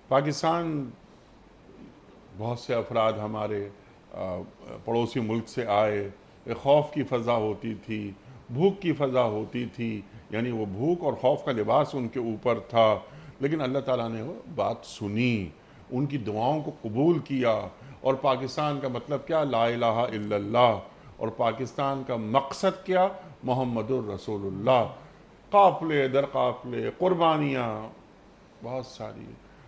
پاکستان بہت سے افراد ہمارے پڑوسی ملک سے آئے، ایک خوف کی فضا ہوتی تھی، بھوک کی فضا ہوتی تھی، یعنی وہ بھوک اور خوف کا لباس ان کے اوپر تھا، لیکن اللہ تعالیٰ نے وہ بات سنی، ان کی دعاؤں کو قبول کیا، اور پاکستان کا مطلب کیا؟ لا الہ الا اللہ، اور پاکستان کا مقصد کیا؟ محمد الرسول اللہ، قافلے در قافلے، قربانیاں بہت ساری۔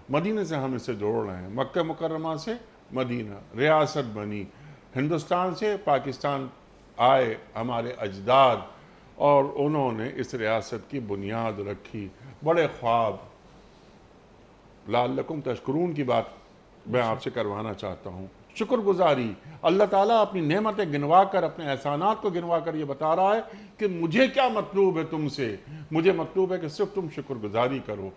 مدینہ سے ہم اسے جوڑ رہے ہیں، مکہ مکرمہ سے مدینہ ریاست بنی، ہندوستان سے پاکستان آئے ہمارے اجداد، اور انہوں نے اس ریاست کی بنیاد رکھی، بڑے خواب۔ لعلکم تشکرون کی بات میں آپ سے کروانا چاہتا ہوں، شکر گزاری۔ اللہ تعالیٰ اپنی نعمتیں گنوا کر، اپنے احسانات کو گنوا کر یہ بتا رہا ہے کہ مجھے کیا مطلوب ہے تم سے؟ مجھے مطلوب ہے کہ صرف تم شکر گزاری کرو۔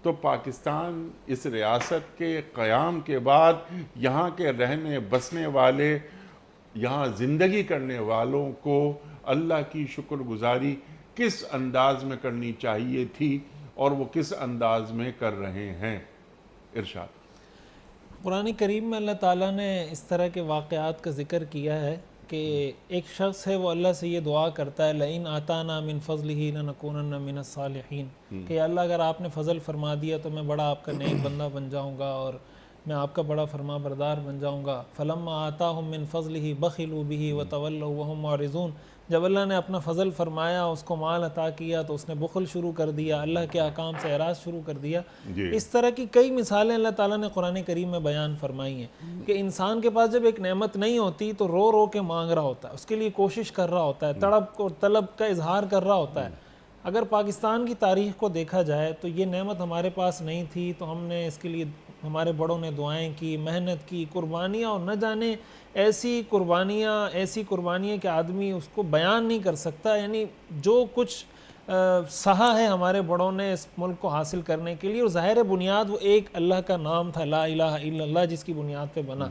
تو پاکستان اس ریاست کے قیام کے بعد یہاں کے رہنے بسنے والے، یہاں زندگی کرنے والوں کو اللہ کی شکر گزاری کس انداز میں کرنی چاہیے تھی، اور وہ کس انداز میں کر رہے ہیں؟ ارشاد۔ قرآن کریم میں اللہ تعالیٰ نے اس طرح کے واقعات کا ذکر کیا ہے کہ ایک شخص ہے، وہ اللہ سے یہ دعا کرتا ہے لئن آتانا من فضلہ لنکونن من الصالحین، کہ اللہ اگر آپ نے فضل فرما دیا تو میں بڑا آپ کا نیک بندہ بن جاؤں گا اور میں آپ کا بڑا فرما بردار بن جاؤں گا۔ فلما آتاہم من فضلہ بخلوا بہ وتولوا وہم معرضون، جب اللہ نے اپنا فضل فرمایا، اس کو مال عطا کیا تو اس نے بخل شروع کر دیا، اللہ کے احکام سے اعراض شروع کر دیا۔ اس طرح کی کئی مثالیں اللہ تعالیٰ نے قرآن کریم میں بیان فرمائی ہیں کہ انسان کے پاس جب ایک نعمت نہیں ہوتی تو رو رو کے مانگ رہا ہوتا ہے، اس کے لیے کوشش کر رہا ہوتا ہے، تڑپ اور طلب کا اظہار کر رہا ہوتا ہے۔ اگر پاکستان کی تاریخ کو دیکھا جائے تو یہ نعمت ہمارے پاس نہیں تھی، تو ہم نے اس کے لیے، ہمارے بڑوں نے دعائیں کی، محنت کی، قربانیاں، اور نہ جانے ایسی قربانیاں کہ آدمی اس کو بیان نہیں کر سکتا، یعنی جو کچھ سہا ہے ہمارے بڑوں نے اس ملک کو حاصل کرنے کے لیے، اور ظاہر بنیاد وہ ایک اللہ کا نام تھا، لا الہ الا اللہ، جس کی بنیاد پہ بنا۔